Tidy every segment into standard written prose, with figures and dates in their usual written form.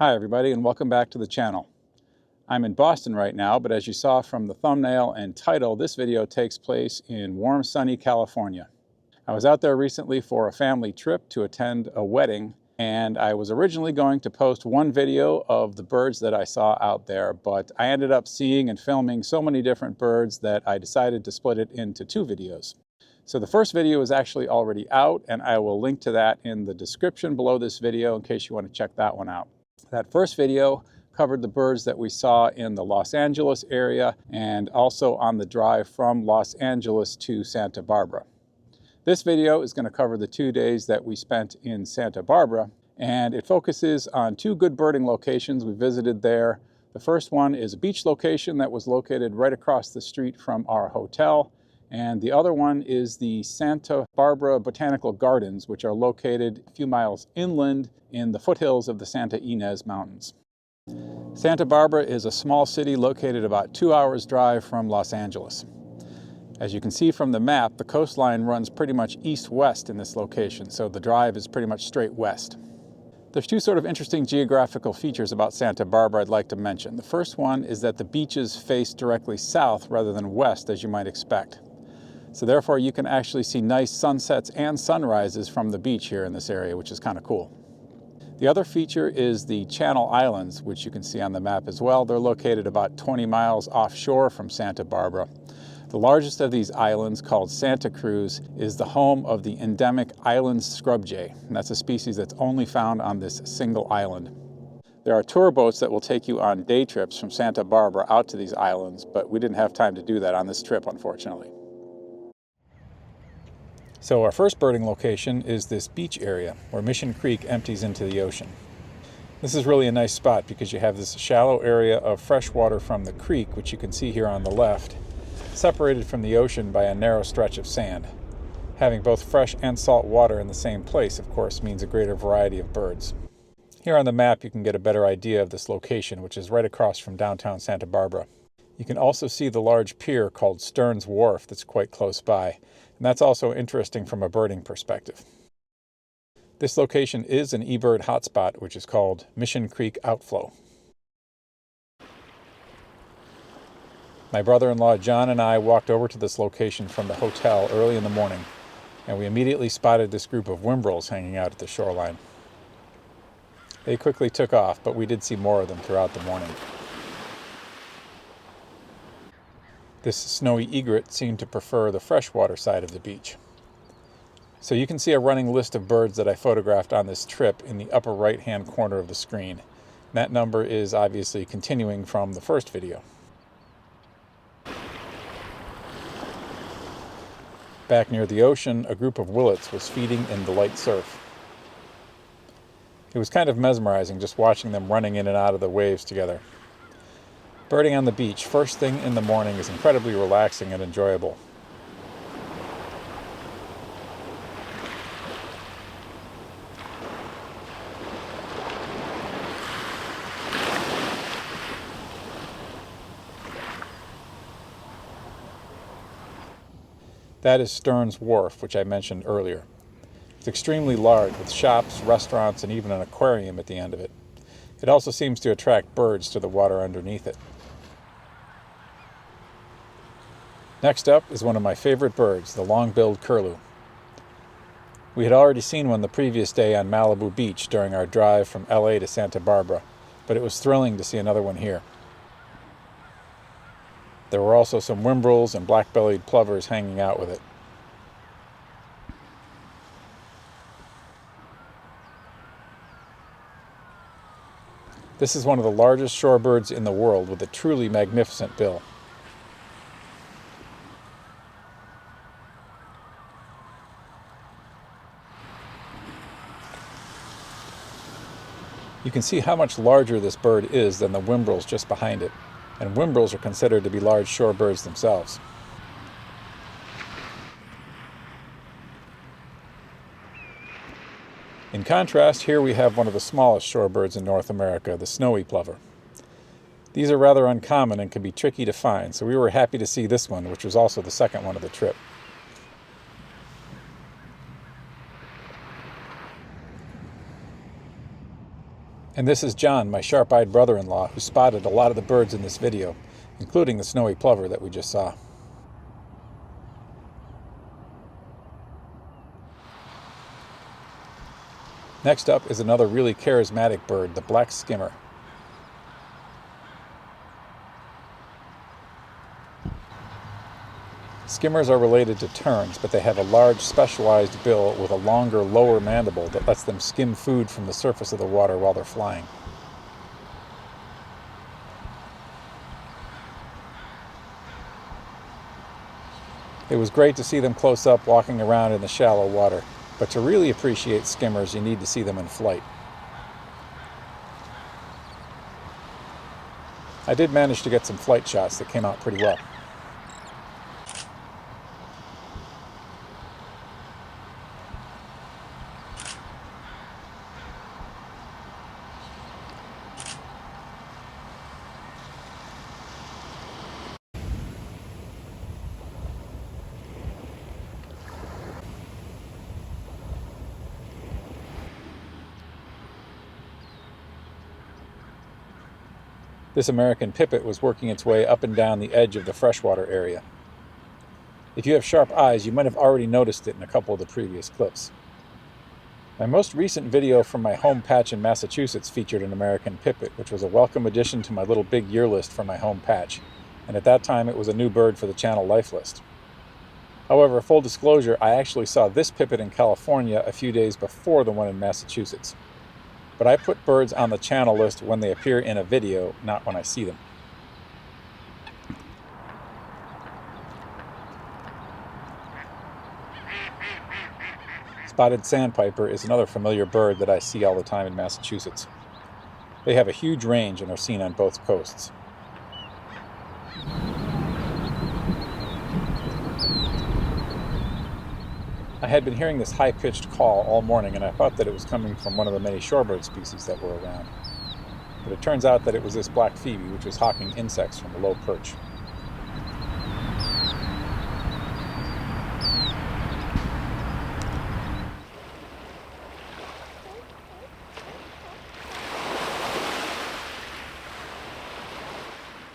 Hi everybody, and welcome back to the channel. I'm in Boston right now, but as you saw from the thumbnail and title, this video takes place in warm, sunny California. I was out there recently for a family trip to attend a wedding, and I was originally going to post one video of the birds that I saw out there, but I ended up seeing and filming so many different birds that I decided to split it into two videos. So the first video is actually already out, and I will link to that in the description below this video in case you want to check that one out. That first video covered the birds that we saw in the Los Angeles area and also on the drive from Los Angeles to Santa Barbara. This video is going to cover the 2 days that we spent in Santa Barbara, and it focuses on two good birding locations we visited there. The first one is a beach location that was located right across the street from our hotel, and the other one is the Santa Barbara Botanical Gardens, which are located a few miles inland in the foothills of the Santa Ynez Mountains. Santa Barbara is a small city located about 2 hours drive from Los Angeles. As you can see from the map, the coastline runs pretty much east-west in this location, so the drive is pretty much straight west. There's two sort of interesting geographical features about Santa Barbara I'd like to mention. The first one is that the beaches face directly south rather than west, as you might expect. So therefore you can actually see nice sunsets and sunrises from the beach here in this area, which is kind of cool. The other feature is the Channel Islands, which you can see on the map as well. They're located about 20 miles offshore from Santa Barbara. The largest of these islands, called Santa Cruz, is the home of the endemic island scrub jay, and that's a species that's only found on this single island. There are tour boats that will take you on day trips from Santa Barbara out to these islands, but we didn't have time to do that on this trip, unfortunately. So our first birding location is this beach area where Mission Creek empties into the ocean. This is really a nice spot because you have this shallow area of fresh water from the creek, which you can see here on the left, separated from the ocean by a narrow stretch of sand. Having both fresh and salt water in the same place, of course, means a greater variety of birds. Here on the map you can get a better idea of this location, which is right across from downtown Santa Barbara. You can also see the large pier called Stearns Wharf that's quite close by, and that's also interesting from a birding perspective. This location is an eBird hotspot, which is called Mission Creek Outflow. My brother-in-law John and I walked over to this location from the hotel early in the morning, and we immediately spotted this group of whimbrels hanging out at the shoreline. They quickly took off, but we did see more of them throughout the morning. This snowy egret seemed to prefer the freshwater side of the beach. So you can see a running list of birds that I photographed on this trip in the upper right-hand corner of the screen. That number is obviously continuing from the first video. Back near the ocean, a group of willets was feeding in the light surf. It was kind of mesmerizing just watching them running in and out of the waves together. Birding on the beach first thing in the morning is incredibly relaxing and enjoyable. That is Stearns Wharf, which I mentioned earlier. It's extremely large, with shops, restaurants, and even an aquarium at the end of it. It also seems to attract birds to the water underneath it. Next up is one of my favorite birds, the long-billed curlew. We had already seen one the previous day on Malibu Beach during our drive from LA to Santa Barbara, but it was thrilling to see another one here. There were also some whimbrels and black-bellied plovers hanging out with it. This is one of the largest shorebirds in the world with a truly magnificent bill. You can see how much larger this bird is than the whimbrels just behind it, and whimbrels are considered to be large shorebirds themselves. In contrast, here we have one of the smallest shorebirds in North America, the snowy plover. These are rather uncommon and can be tricky to find, so we were happy to see this one, which was also the second one of the trip. And this is John, my sharp-eyed brother-in-law, who spotted a lot of the birds in this video, including the snowy plover that we just saw. Next up is another really charismatic bird, the Black Skimmer. Skimmers are related to terns, but they have a large specialized bill with a longer lower mandible that lets them skim food from the surface of the water while they're flying. It was great to see them close up walking around in the shallow water, but to really appreciate skimmers, you need to see them in flight. I did manage to get some flight shots that came out pretty well. This American pipit was working its way up and down the edge of the freshwater area. If you have sharp eyes, you might have already noticed it in a couple of the previous clips. My most recent video from my home patch in Massachusetts featured an American pipit, which was a welcome addition to my little big year list for my home patch, and at that time it was a new bird for the channel life list. However, full disclosure, I actually saw this pipit in California a few days before the one in Massachusetts. But I put birds on the channel list when they appear in a video, not when I see them. Spotted sandpiper is another familiar bird that I see all the time in Massachusetts. They have a huge range and are seen on both coasts. I had been hearing this high-pitched call all morning, and I thought that it was coming from one of the many shorebird species that were around. But it turns out that it was this black phoebe, which was hawking insects from a low perch.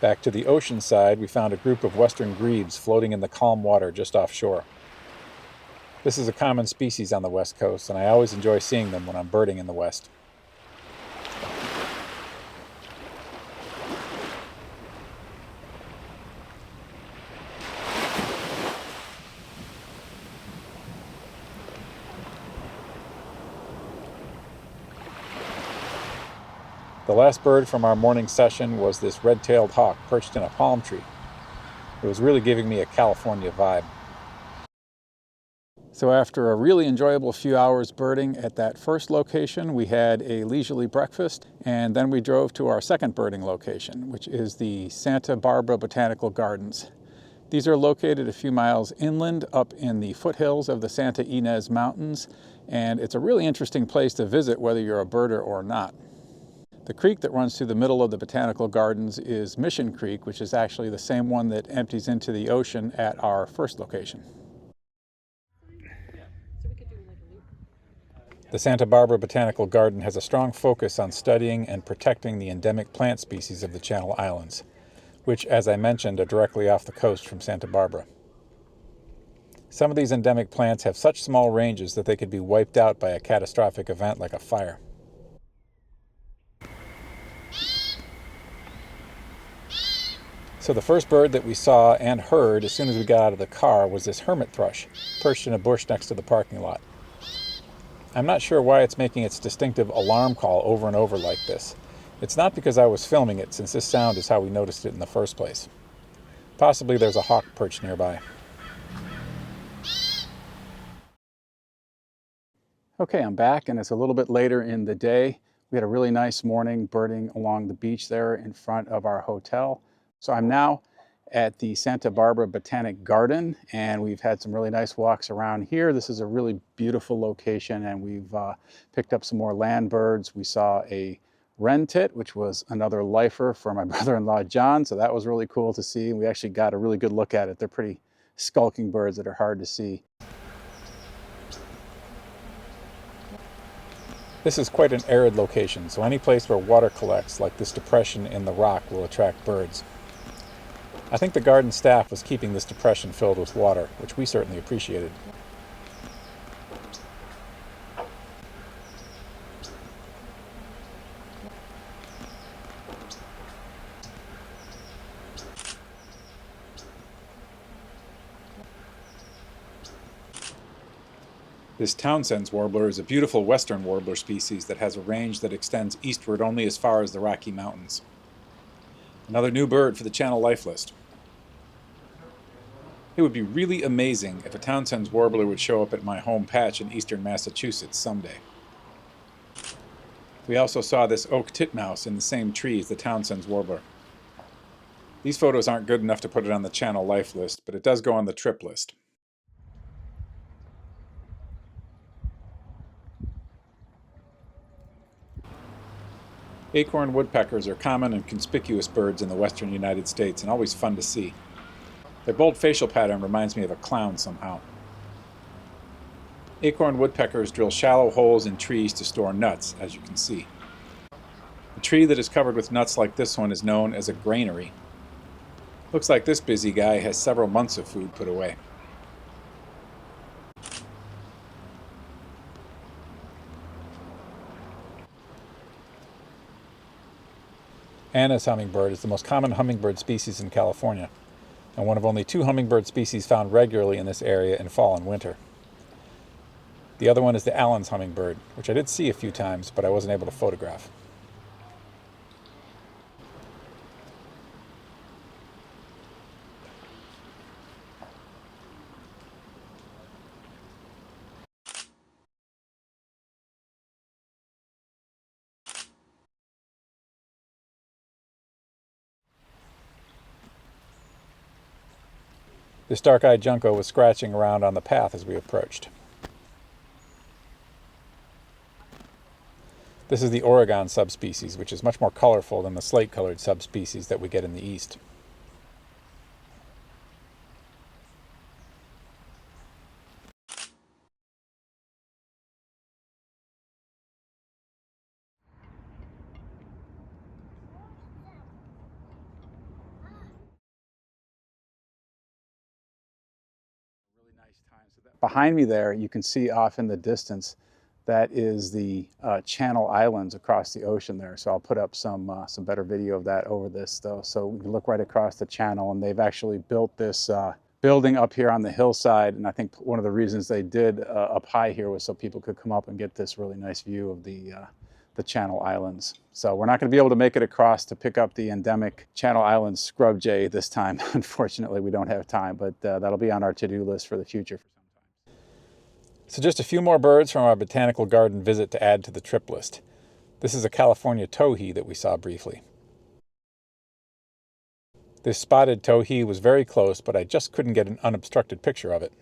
Back to the ocean side, we found a group of western grebes floating in the calm water just offshore. This is a common species on the West Coast, and I always enjoy seeing them when I'm birding in the West. The last bird from our morning session was this red-tailed hawk perched in a palm tree. It was really giving me a California vibe. So after a really enjoyable few hours birding at that first location, we had a leisurely breakfast, and then we drove to our second birding location, which is the Santa Barbara Botanical Gardens. These are located a few miles inland up in the foothills of the Santa Ynez Mountains, and it's a really interesting place to visit whether you're a birder or not. The creek that runs through the middle of the Botanical Gardens is Mission Creek, which is actually the same one that empties into the ocean at our first location. The Santa Barbara Botanical Garden has a strong focus on studying and protecting the endemic plant species of the Channel Islands, which, as I mentioned, are directly off the coast from Santa Barbara. Some of these endemic plants have such small ranges that they could be wiped out by a catastrophic event like a fire. So the first bird that we saw and heard as soon as we got out of the car was this hermit thrush, perched in a bush next to the parking lot. I'm not sure why it's making its distinctive alarm call over and over like this. It's not because I was filming it, since this sound is how we noticed it in the first place. Possibly there's a hawk perched nearby. Okay, I'm back, and it's a little bit later in the day. We had a really nice morning birding along the beach there in front of our hotel. So I'm now at the Santa Barbara Botanic Garden, and we've had some really nice walks around here. This is a really beautiful location, and we've picked up some more land birds. We saw a Wrentit, which was another lifer for my brother-in-law John, so that was really cool to see. We actually got a really good look at it. They're pretty skulking birds that are hard to see. This is quite an arid location, so any place where water collects, like this depression in the rock, will attract birds. I think the garden staff was keeping this depression filled with water, which we certainly appreciated. This Townsend's warbler is a beautiful western warbler species that has a range that extends eastward only as far as the Rocky Mountains. Another new bird for the channel life list. It would be really amazing if a Townsend's warbler would show up at my home patch in eastern Massachusetts someday. We also saw this oak titmouse in the same tree as the Townsend's warbler. These photos aren't good enough to put it on the channel life list, but it does go on the trip list. Acorn woodpeckers are common and conspicuous birds in the western United States and always fun to see. Their bold facial pattern reminds me of a clown somehow. Acorn woodpeckers drill shallow holes in trees to store nuts, as you can see. A tree that is covered with nuts like this one is known as a granary. Looks like this busy guy has several months of food put away. Anna's hummingbird is the most common hummingbird species in California, and one of only 2 hummingbird species found regularly in this area in fall and winter. The other one is the Allen's hummingbird, which I did see a few times, but I wasn't able to photograph. This dark-eyed junco was scratching around on the path as we approached. This is the Oregon subspecies, which is much more colorful than the slate-colored subspecies that we get in the east. Behind me there, you can see off in the distance, that is the Channel Islands across the ocean there. So I'll put up some better video of that over this though. So we can look right across the channel, and they've actually built this building up here on the hillside. And I think one of the reasons they did up high here was so people could come up and get this really nice view of the Channel Islands. So we're not going to be able to make it across to pick up the endemic Channel Islands scrub jay this time. Unfortunately, we don't have time, but that'll be on our to-do list for the future. So just a few more birds from our Botanical Garden visit to add to the trip list. This is a California towhee that we saw briefly. This spotted towhee was very close, but I just couldn't get an unobstructed picture of it.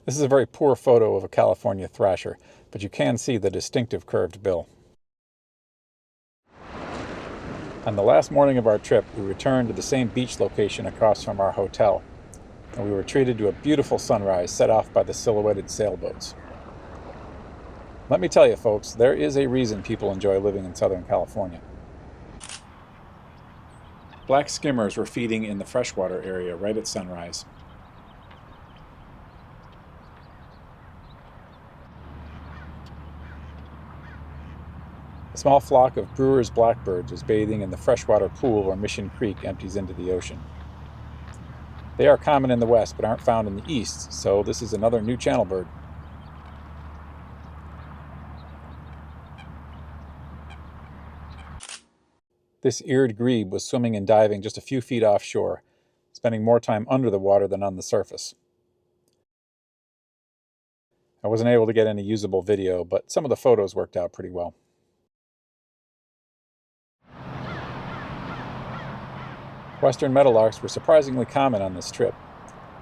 This is a very poor photo of a California thrasher, but you can see the distinctive curved bill. On the last morning of our trip, we returned to the same beach location across from our hotel, and we were treated to a beautiful sunrise set off by the silhouetted sailboats. Let me tell you, folks, there is a reason people enjoy living in Southern California. Black skimmers were feeding in the freshwater area right at sunrise. A small flock of Brewer's blackbirds was bathing in the freshwater pool where Mission Creek empties into the ocean. They are common in the west, but aren't found in the east, so this is another new channel bird. This eared grebe was swimming and diving just a few feet offshore, spending more time under the water than on the surface. I wasn't able to get any usable video, but some of the photos worked out pretty well. Western meadowlarks were surprisingly common on this trip.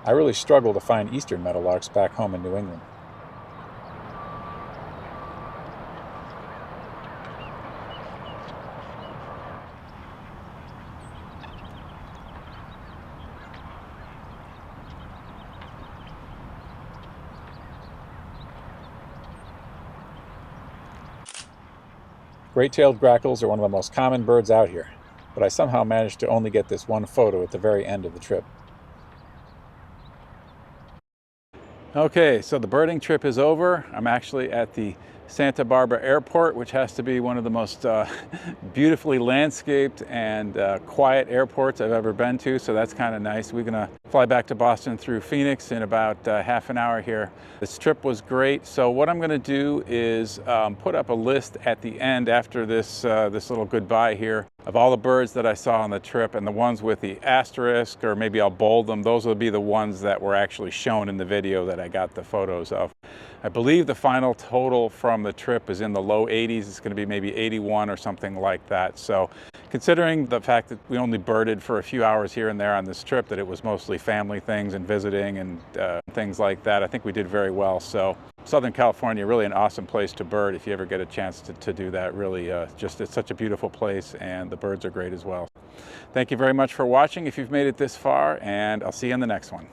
I really struggle to find eastern meadowlarks back home in New England. Great-tailed grackles are one of the most common birds out here, but I somehow managed to only get this one photo at the very end of the trip. Okay, so the birding trip is over. I'm actually at the Santa Barbara Airport, which has to be one of the most beautifully landscaped and quiet airports I've ever been to, so that's kind of nice. We're gonna fly back to Boston through Phoenix in about half an hour here. This trip was great, so what I'm gonna do is put up a list at the end after this, this little goodbye here of all the birds that I saw on the trip, and the ones with the asterisk, or maybe I'll bold them, those will be the ones that were actually shown in the video that I got the photos of. I believe the final total from the trip is in the low 80s. It's going to be maybe 81 or something like that. So considering the fact that we only birded for a few hours here and there on this trip, that it was mostly family things and visiting and things like that, I think we did very well. So Southern California, really an awesome place to bird if you ever get a chance to do that. Really, just it's such a beautiful place, and the birds are great as well. Thank you very much for watching if you've made it this far, and I'll see you in the next one.